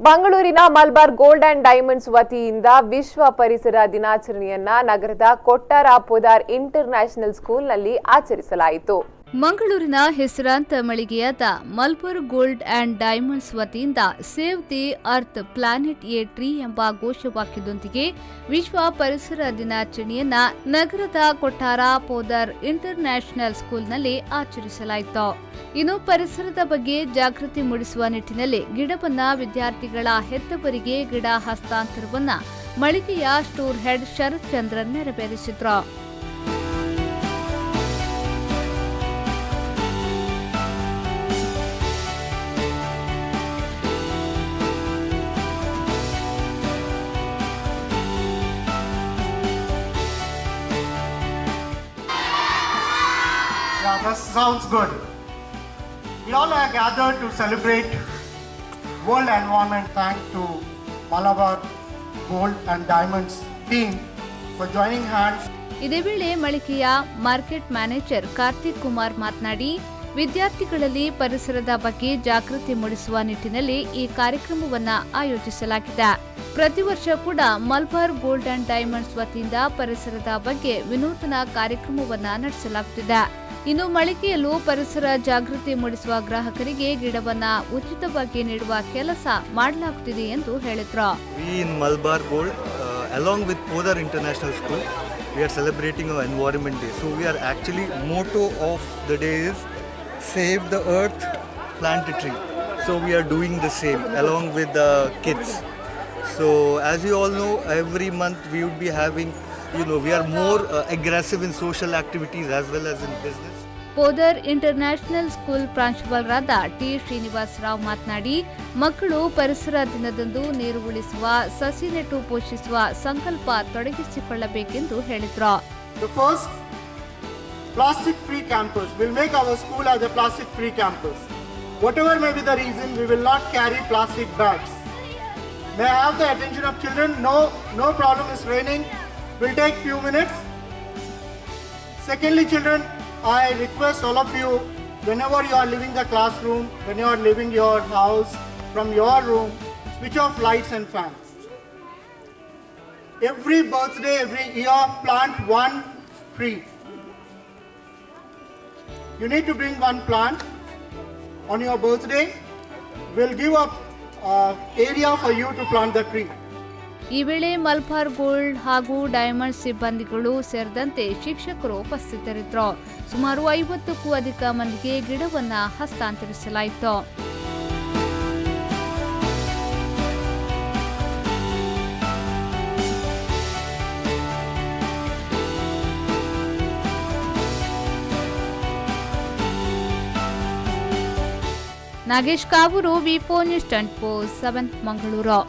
ಮಂಗಳೂರಿನ Malabar gold and diamonds ವತಿಯಿಂದ ವಿಶ್ವ ಪರಿಸರ ದಿನಾಚರಣೆಯನ್ನ ನಗರದ ಕೊಟ್ಟಾರ ಪೋದಾರ್ ಇಂಟರ್ನ್ಯಾಷನಲ್ ಸ್ಕೂಲ್ನಲ್ಲಿ ಆಚರಿಸಲಾಯಿತು. ಮಂಗಳೂರಿನ ಹೆಸರಾಂತ ಮಳಿಗೆಯಾದ ಮಲಬಾರ್ ಗೋಲ್ಡ್ ಅಂಡ್ ಡೈಮಂಡ್ಸ್ ವತಿಯಿಂದ save the earth planet A tree ಎಂಬ ಘೋಷವಾಕ್ಯದೊಂದಿಗೆ ವಿಶ್ವ ಪರಿಸರ ದಿನಾಚರಣೆಯನ್ನ ನಗರದ ಕೊಟ್ಟಾರ ಪೋದಾರ್ ಇಂಟರ್ನ್ಯಾಷನಲ್ ಸ್ಕೂಲ್ನಲ್ಲಿ ಆಚರಿಸಲಾಯಿತು. ಇನ್ನು ಪರಿಸರದ ಬಗ್ಗೆ ಜಾಗೃತಿ ಮೂಡಿಸುವ ನಿಟ್ಟಿನಲ್ಲಿ ಗಿಡವನ್ನ ವಿದ್ಯಾರ್ಥಿಗಳ ಹೆತ್ತವರಿಗೆ ಗಿಡ ಹಸ್ತಾಂತರವನ್ನ ಮಳಿಗೆಯ ಸ್ಟೋರ್ ಹೆಡ್ ಶರತ್ ಚಂದ್ರನ್ ನೆರವೇರಿಸಿದ್ರು. Yeah, that sounds good. We all are gathered to celebrate World Environment thanks to Malabar Gold and Diamonds team for joining hands. ಇದೇ ವೇಳೆ ಮಳಿಗೆಯ ಮಾರ್ಕೆಟ್ ಮ್ಯಾನೇಜರ್ ಕಾರ್ತಿಕ್ ಕುಮಾರ್ ಮಾತನಾಡಿ, ವಿದ್ಯಾರ್ಥಿಗಳಲ್ಲಿ ಪರಿಸರದ ಬಗ್ಗೆ ಜಾಗೃತಿ ಮೂಡಿಸುವ ನಿಟ್ಟಿನಲ್ಲಿ ಈ ಕಾರ್ಯಕ್ರಮವನ್ನು ಆಯೋಜಿಸಲಾಗಿದೆ. ಪ್ರತಿ ವರ್ಷ ಕೂಡ ಮಲಬಾರ್ ಗೋಲ್ಡ್ ಅಂಡ್ ಡೈಮಂಡ್ಸ್ ವತಿಯಿಂದ ಪರಿಸರದ ಬಗ್ಗೆ ವಿನೂತನ ಕಾರ್ಯಕ್ರಮವನ್ನು ನಡೆಸಲಾಗುತ್ತಿದೆ. ಇನ್ನು ಮಳಿಗೆಯಲ್ಲೂ ಪರಿಸರ ಜಾಗೃತಿ ಮೂಡಿಸುವ ಗ್ರಾಹಕರಿಗೆ ಗಿಡವನ್ನ ಉಚಿತವಾಗಿ ನೀಡುವ ಕೆಲಸ ಮಾಡಲಾಗುತ್ತಿದೆ ಎಂದು ಹೇಳಿದ್ರು. We in Malabar Gold, along with Podar International School, we are celebrating our Environment Day. So we are actually motto of the day is save the earth, plant a tree. So we are doing the same along with the kids. So as you all know, every month we would be having, we are more aggressive in social activities as well as in business. Podar international school ಪ್ರಾಂಶುಪಾಲರಾದ T Srinivas Rao ಮಾತನಾಡಿ, ಮಕ್ಕಳು ಪರಿಸರ ದಿನದಂದು ನೀರು ಉಳಿಸುವ, ಸಸಿ ನೆಟ್ಟು ಪೋಷಿಸುವ ಸಂಕಲ್ಪ ತೊಡಗಿಸಿಕೊಳ್ಳಬೇಕೆಂದು ಹೇಳಿದ್ರು. The first plastic free campus will make our school as a plastic free campus. Whatever may be the reason, we will not carry plastic bags. May I have the attention of children? No problem, it's raining. We'll take few minutes. Secondly, children, I request all of you, whenever you are leaving the classroom, when you are leaving your house, from your room, switch off lights and fans. Every birthday, every year, plant one tree. You need to bring one plant on your birthday. We'll give up area for you to plant the tree. ಈ ವೇಳೆ Malabar gold ಹಾಗೂ diamond ಸಿಬ್ಬಂದಿಗಳು ಸೇರಿದಂತೆ ಶಿಕ್ಷಕರು ಉಪಸ್ಥಿತರಿದ್ದರು. ಸುಮಾರು 50ಕ್ಕೂ ಅಧಿಕ ಮಂದಿಗೆ ಗಿಡವನ್ನ ಹಸ್ತಾಂತರಿಸಲಾಯಿತು. ನಾಗೇಶ್ ಕಾವೂರು, ವಿ4 ನ್ಯೂಸ್ 24/7 ಮಂಗಳೂರು.